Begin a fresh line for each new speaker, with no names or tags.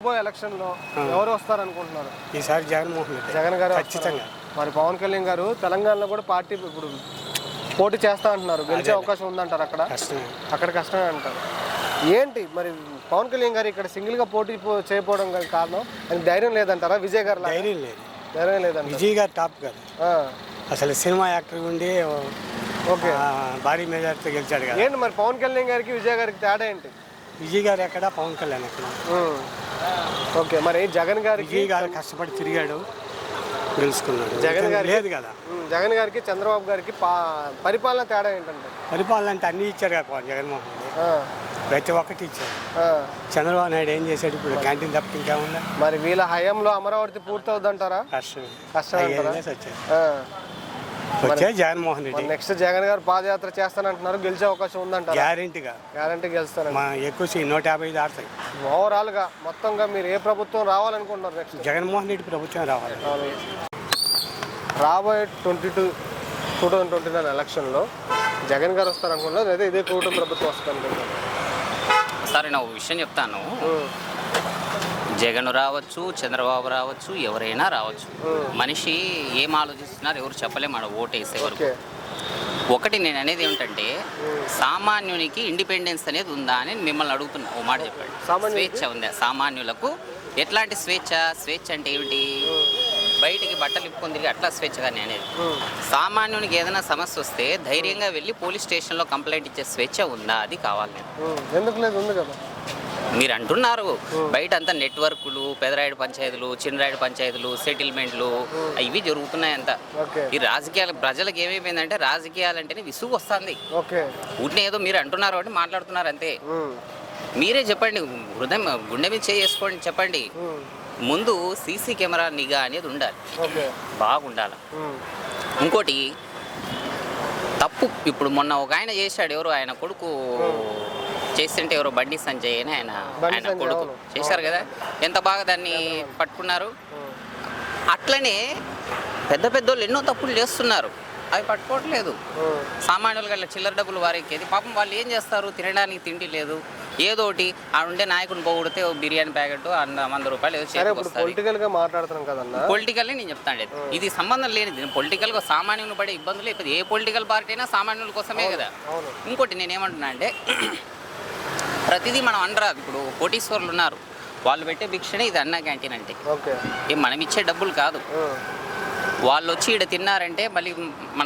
రాబోయే ఎలక్షన్లో ఎవరు వస్తారు అనుకుంటున్నారు?
ఈసారి జగన్మోహన్ రెడ్డి.
జగన్ గారు
ఖచ్చితంగా.
మరి పవన్ కళ్యాణ్ గారు తెలంగాణలో కూడా పార్టీ ఇప్పుడు పోటీ చేస్తా అంటున్నారు, గెలిచే అవకాశం ఉందంటారు. అక్కడ కష్టమే అంటారు. ఏంటి మరి పవన్ కళ్యాణ్ గారు ఇక్కడ సింగిల్గా పోటీ చేయకపోవడం కారణం? అది ధైర్యం లేదంటారా? విజయ్ గారు
ధైర్యం
లేదంట.
విజయ్ గారు టాప్ గారు అసలు సినిమా యాక్టర్ ఉండి ఓకే భారీ మెజార్టీతో గెలిచాడు కదా.
ఏంటి మరి పవన్ కళ్యాణ్ గారికి విజయ్ గారికి తేడా ఏంటి?
విజయ్ గారు ఎక్కడ, పవన్ కళ్యాణ్ ఎక్కడ?
ఓకే, మరి జగన్ గారికి
విజయ్ గారు కష్టపడి తిరిగాడు, గెలుచుకున్నాడు.
జగన్ గారు
లేదు కదా.
జగన్ గారికి చంద్రబాబు గారికి పరిపాలన తేడా ఏంటంటే?
పరిపాలన అంటే అన్నీ ఇచ్చారు కదా జగన్మోహన్ రెడ్డి, ప్రతి ఒక్కటి ఇచ్చారు. చంద్రబాబు నాయుడు ఏం చేశాడు? ఇప్పుడు క్యాంటీన్ తప్ప ఇంకేముందా?
మరి వీళ్ళ హయాంలో అమరావతి పూర్తి అవుద్దంటారా?
వచ్చే జగన్మోహన్ రెడ్డి
నెక్స్ట్ జగన్ గారు పాదయాత్ర చేస్తానంటున్నారు, గెలిచే అవకాశం ఉందంటారు? గ్యారంటీ గెలుస్తారు.
ఎక్కువ 150 ఆడతాయి.
ఓవరాల్ గా మొత్తంగా మీరు ఏ ప్రభుత్వం రావాలనుకుంటున్నారు? నెక్స్ట్
జగన్మోహన్ రెడ్డి ప్రభుత్వం రావాలి.
రాబోయే 2029 ఎలక్షన్లో జగన్ గారు వస్తారనుకుంటున్నారు లేదా ఇదే కూటమి ప్రభుత్వం వస్తారనుకుంటున్నారు?
సరే, నేను ఒక విషయం చెప్తాను. జగన్ రావచ్చు, చంద్రబాబు రావచ్చు, ఎవరైనా రావచ్చు. మనిషి ఏం ఆలోచిస్తున్నారు ఎవరు చెప్పలేము ఆడ ఓటేసే వరకు. ఒకటి నేను అనేది ఏమిటంటే, సామాన్యునికి ఇండిపెండెన్స్ అనేది ఉందా అని మిమ్మల్ని అడుగుతున్నా. ఓ మాట చెప్పండి. స్వేచ్ఛ ఉందా సామాన్యులకు? ఎట్లాంటి స్వేచ్ఛ? స్వేచ్ఛ అంటే ఏమిటి? బయటికి బట్టలు ఇప్పుకొని తిరిగి అట్లా స్వేచ్ఛ కానీ అనేది. సామాన్యునికి ఏదైనా సమస్య వస్తే ధైర్యంగా వెళ్ళి పోలీస్ స్టేషన్లో కంప్లైంట్ ఇచ్చే స్వేచ్ఛ ఉందా? అది కావాలి నేను.
ఎందుకు లేదు? ఉంది కదా.
మీరు అంటున్నారు బయట అంతా నెట్వర్క్లు, పెదరాయుడు పంచాయతీలు, చిన్నరాయుడు పంచాయతీలు, సెటిల్మెంట్లు ఇవి జరుగుతున్నాయంత. ఈ రాజకీయాలు ప్రజలకు ఏమైపోయిందంటే రాజకీయాలు అంటేనే విసుగు వస్తుంది. ఊటిని ఏదో మీరు అంటున్నారు అంటే మాట్లాడుతున్నారు అంతే. మీరే చెప్పండి, హృదయం గుండె మీద చేసుకోండి, చెప్పండి. ముందు సీసీ కెమెరా నిఘా అనేది ఉండాలి, బాగుండాలి. ఇంకోటి తప్పు ఇప్పుడు మొన్న ఒక ఆయన చేశాడు, ఎవరు ఆయన కొడుకు చేస్తుంటే, ఎవరో బండి సంజయ్ అని ఆయన కొడుకు చేశారు కదా, ఎంత బాగా దాన్ని పట్టుకున్నారు. అట్లనే పెద్ద పెద్దోళ్ళు ఎన్నో తప్పులు చేస్తున్నారు, అవి పట్టుకోవట్లేదు. సామాన్యులు గట్ల చిల్లర డబ్బులు వారికి పాపం వాళ్ళు ఏం చేస్తారు? తినడానికి తిండి లేదు, ఏదోటి ఆ ఉండే నాయకుని పోగొడితే బిర్యానీ ప్యాకెట్ 100 రూపాయలు ఏదో చేతికొస్తారు. పొలిటికల్ నేను చెప్తాను, ఇది సంబంధం లేనిది. పొలిటికల్గా సామాన్యులు పడే ఇబ్బందులు ఇప్పుడు ఏ పొలిటికల్ పార్టీ అయినా సామాన్యుల కోసమే కదా. ఇంకోటి నేనేమంటున్నా అంటే, ప్రతిదీ మనం అనరాదు. ఇప్పుడు కోటీశ్వరులు ఉన్నారు, వాళ్ళు పెట్టే భిక్షనే ఇది అన్నా క్యాంటీన్ అంటే. మనం ఇచ్చే డబ్బులు కాదు. వాళ్ళు వచ్చి ఇక్కడ తిన్నారంటే మళ్ళీ మన